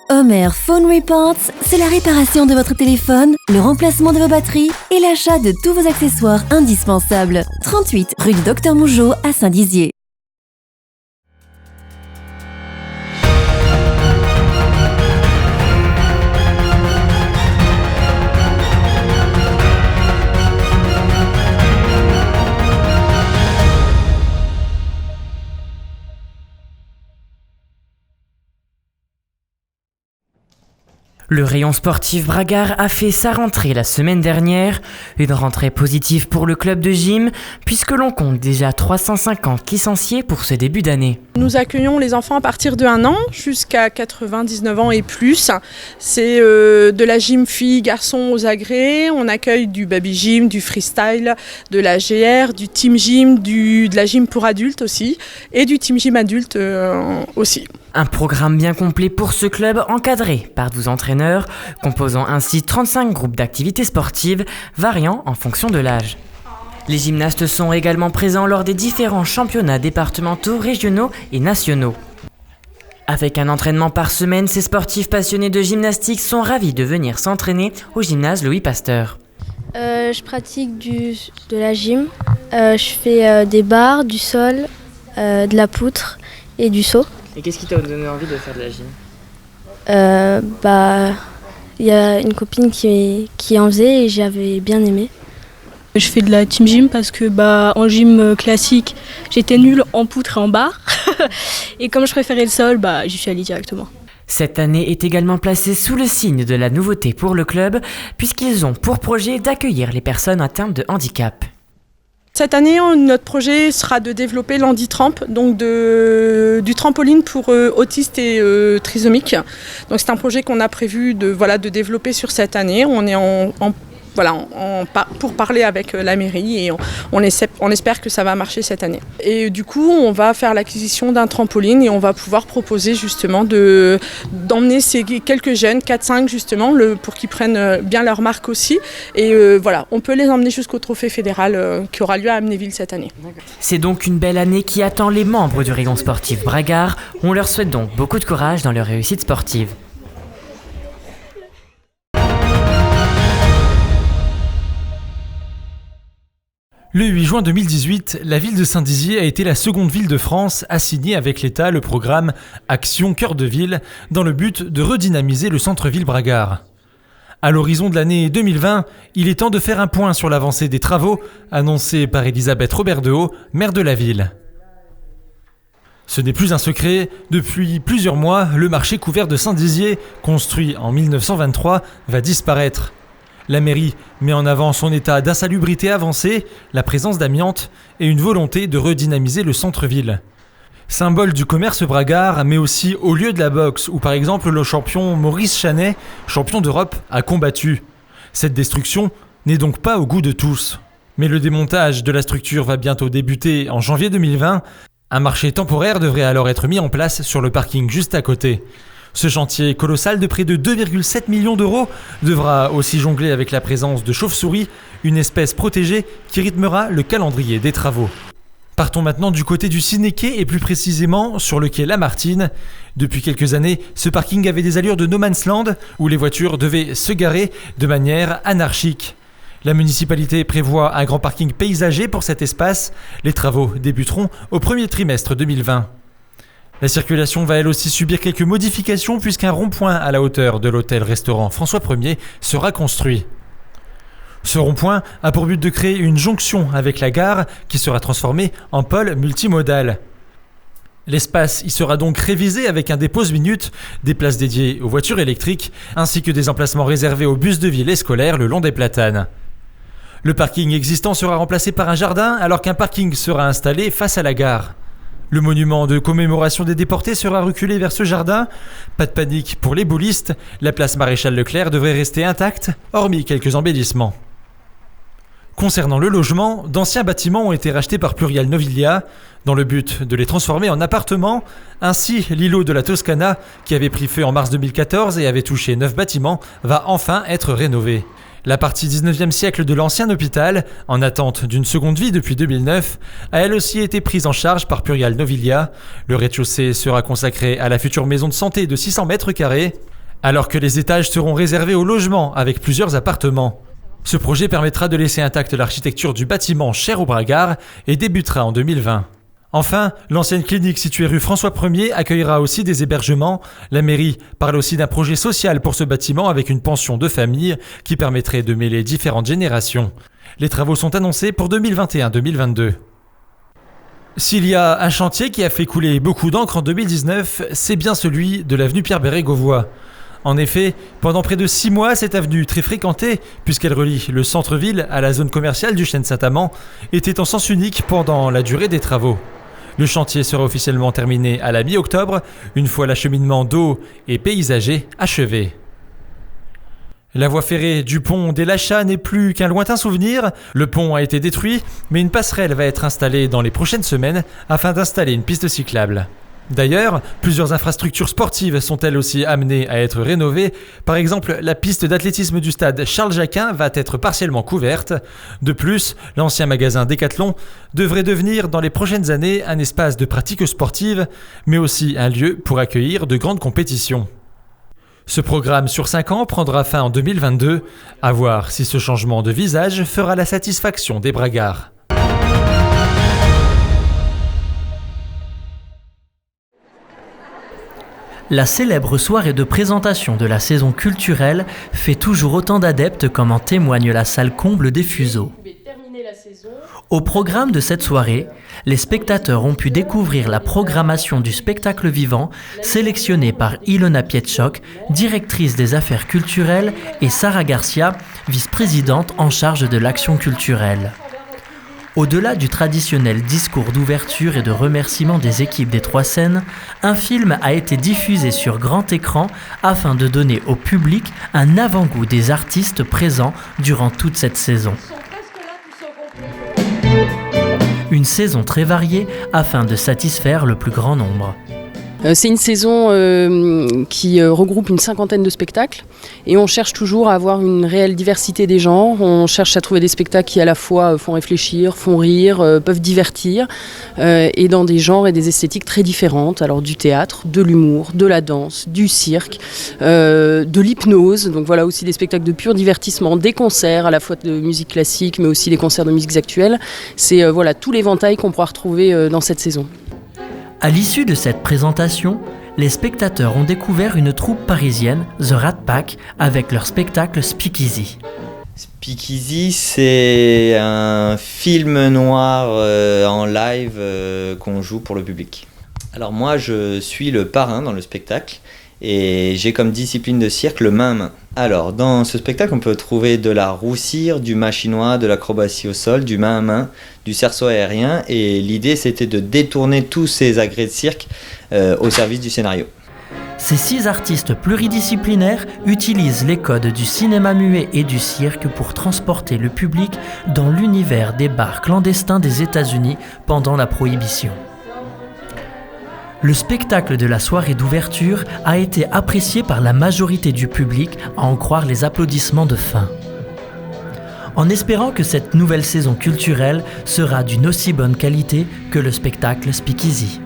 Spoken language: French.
Homer Phone Reports, c'est la réparation de votre téléphone, le remplacement de vos batteries et l'achat de tous vos accessoires indispensables. 38 rue du Docteur Mougeot à Saint-Dizier. Le rayon sportif Bragard a fait sa rentrée la semaine dernière, une rentrée positive pour le club de gym, puisque l'on compte déjà 350 licenciés pour ce début d'année. Nous accueillons les enfants à partir de 1 an jusqu'à 99 ans et plus. C'est de la gym filles, garçons aux agrès. On accueille du baby gym, du freestyle, de la GR, du team gym, de la gym pour adultes aussi, et du team gym adulte aussi. Un programme bien complet pour ce club encadré par 12 entraîneurs, composant ainsi 35 groupes d'activités sportives, variant en fonction de l'âge. Les gymnastes sont également présents lors des différents championnats départementaux, régionaux et nationaux. Avec un entraînement par semaine, ces sportifs passionnés de gymnastique sont ravis de venir s'entraîner au gymnase Louis Pasteur. Je pratique de la gym. Je fais des barres, du sol, de la poutre et du saut. Et qu'est-ce qui t'a donné envie de faire de la gym ? Il y a une copine qui en faisait et j'avais bien aimé. Je fais de la team gym parce que en gym classique, j'étais nulle en poutre et en barre. Et comme je préférais le sol, j'y suis allée directement. Cette année est également placée sous le signe de la nouveauté pour le club, puisqu'ils ont pour projet d'accueillir les personnes atteintes de handicap. Cette année, notre projet sera de développer l'handitramp, donc du trampoline pour autistes et trisomiques. Donc c'est un projet qu'on a prévu de développer sur cette année. On est pour parler avec la mairie et on espère que ça va marcher cette année. Et du coup, on va faire l'acquisition d'un trampoline et on va pouvoir proposer justement d'emmener ces quelques jeunes, 4-5 justement, pour qu'ils prennent bien leur marque aussi. Et on peut les emmener jusqu'au trophée fédéral qui aura lieu à Amnéville cette année. C'est donc une belle année qui attend les membres du rayon sportif Bragard. On leur souhaite donc beaucoup de courage dans leur réussite sportive. Le 8 juin 2018, la ville de Saint-Dizier a été la seconde ville de France à signer avec l'État le programme Action Cœur de Ville dans le but de redynamiser le centre-ville Bragard. À l'horizon de l'année 2020, il est temps de faire un point sur l'avancée des travaux annoncés par Elisabeth Robert-Dehaut, maire de la ville. Ce n'est plus un secret, depuis plusieurs mois, le marché couvert de Saint-Dizier, construit en 1923, va disparaître. La mairie met en avant son état d'insalubrité avancé, la présence d'amiante et une volonté de redynamiser le centre-ville. Symbole du commerce Bragard, mais aussi au lieu de la boxe, où par exemple le champion Maurice Chanet, champion d'Europe, a combattu. Cette destruction n'est donc pas au goût de tous. Mais le démontage de la structure va bientôt débuter en janvier 2020. Un marché temporaire devrait alors être mis en place sur le parking juste à côté. Ce chantier colossal de près de 2,7 millions d'euros devra aussi jongler avec la présence de chauves-souris, une espèce protégée qui rythmera le calendrier des travaux. Partons maintenant du côté du Ciné-Quai et plus précisément sur le quai Lamartine. Depuis quelques années, ce parking avait des allures de no man's land où les voitures devaient se garer de manière anarchique. La municipalité prévoit un grand parking paysager pour cet espace. Les travaux débuteront au premier trimestre 2020. La circulation va elle aussi subir quelques modifications puisqu'un rond-point à la hauteur de l'hôtel-restaurant François Ier sera construit. Ce rond-point a pour but de créer une jonction avec la gare qui sera transformée en pôle multimodal. L'espace y sera donc révisé avec un dépose minutes, des places dédiées aux voitures électriques ainsi que des emplacements réservés aux bus de ville et scolaires le long des platanes. Le parking existant sera remplacé par un jardin alors qu'un parking sera installé face à la gare. Le monument de commémoration des déportés sera reculé vers ce jardin. Pas de panique pour les boulistes, la place Maréchal Leclerc devrait rester intacte, hormis quelques embellissements. Concernant le logement, d'anciens bâtiments ont été rachetés par Plurial Novilia dans le but de les transformer en appartements. Ainsi, l'îlot de la Toscana, qui avait pris feu en mars 2014 et avait touché 9 bâtiments, va enfin être rénové. La partie 19e siècle de l'ancien hôpital, en attente d'une seconde vie depuis 2009, a elle aussi été prise en charge par Plurial Novilia. Le rez-de-chaussée sera consacré à la future maison de santé de 600 mètres carrés. alors que les étages seront réservés au logement avec plusieurs appartements. Ce projet permettra de laisser intacte l'architecture du bâtiment cher au Bragard et débutera en 2020. Enfin, l'ancienne clinique située rue François 1er accueillera aussi des hébergements. La mairie parle aussi d'un projet social pour ce bâtiment avec une pension de famille qui permettrait de mêler différentes générations. Les travaux sont annoncés pour 2021-2022. S'il y a un chantier qui a fait couler beaucoup d'encre en 2019, c'est bien celui de l'avenue Pierre-Béret-Gauvois. En effet, pendant près de 6 mois, cette avenue très fréquentée, puisqu'elle relie le centre-ville à la zone commerciale du Chêne Saint-Amand, était en sens unique pendant la durée des travaux. Le chantier sera officiellement terminé à la mi-octobre, une fois l'acheminement d'eau et paysager achevé. La voie ferrée du pont des Lachats n'est plus qu'un lointain souvenir. Le pont a été détruit, mais une passerelle va être installée dans les prochaines semaines afin d'installer une piste cyclable. D'ailleurs, plusieurs infrastructures sportives sont elles aussi amenées à être rénovées. Par exemple, la piste d'athlétisme du stade Charles-Jaquin va être partiellement couverte. De plus, l'ancien magasin Decathlon devrait devenir dans les prochaines années un espace de pratique sportive, mais aussi un lieu pour accueillir de grandes compétitions. Ce programme sur 5 ans prendra fin en 2022. À voir si ce changement de visage fera la satisfaction des Bragards. La célèbre soirée de présentation de la saison culturelle fait toujours autant d'adeptes comme en témoigne la salle comble des Fuseaux. Au programme de cette soirée, les spectateurs ont pu découvrir la programmation du spectacle vivant sélectionné par Ilona Pietschok, directrice des affaires culturelles, et Sarah Garcia, vice-présidente en charge de l'action culturelle. Au-delà du traditionnel discours d'ouverture et de remerciement des équipes des Trois Scènes, un film a été diffusé sur grand écran afin de donner au public un avant-goût des artistes présents durant toute cette saison. Une saison très variée afin de satisfaire le plus grand nombre. C'est une saison qui regroupe une 50aine de spectacles et on cherche toujours à avoir une réelle diversité des genres. On cherche à trouver des spectacles qui à la fois font réfléchir, font rire, peuvent divertir et dans des genres et des esthétiques très différentes. Alors du théâtre, de l'humour, de la danse, du cirque, de l'hypnose. Donc voilà aussi des spectacles de pur divertissement, des concerts à la fois de musique classique mais aussi des concerts de musiques actuelles. C'est voilà tout l'éventail qu'on pourra retrouver dans cette saison. À l'issue de cette présentation, les spectateurs ont découvert une troupe parisienne, The Rat Pack, avec leur spectacle Speakeasy. Speakeasy, c'est un film noir en live qu'on joue pour le public. Alors moi, je suis le parrain dans le spectacle et j'ai comme discipline de cirque le main à main. Alors, dans ce spectacle, on peut trouver de la roue cire, du mâchinois, de l'acrobatie au sol, du main à main, du cerceau aérien. Et l'idée, c'était de détourner tous ces agrès de cirque au service du scénario. Ces 6 artistes pluridisciplinaires utilisent les codes du cinéma muet et du cirque pour transporter le public dans l'univers des bars clandestins des États-Unis pendant la Prohibition. Le spectacle de la soirée d'ouverture a été apprécié par la majorité du public, à en croire les applaudissements de fin. En espérant que cette nouvelle saison culturelle sera d'une aussi bonne qualité que le spectacle Speakeasy.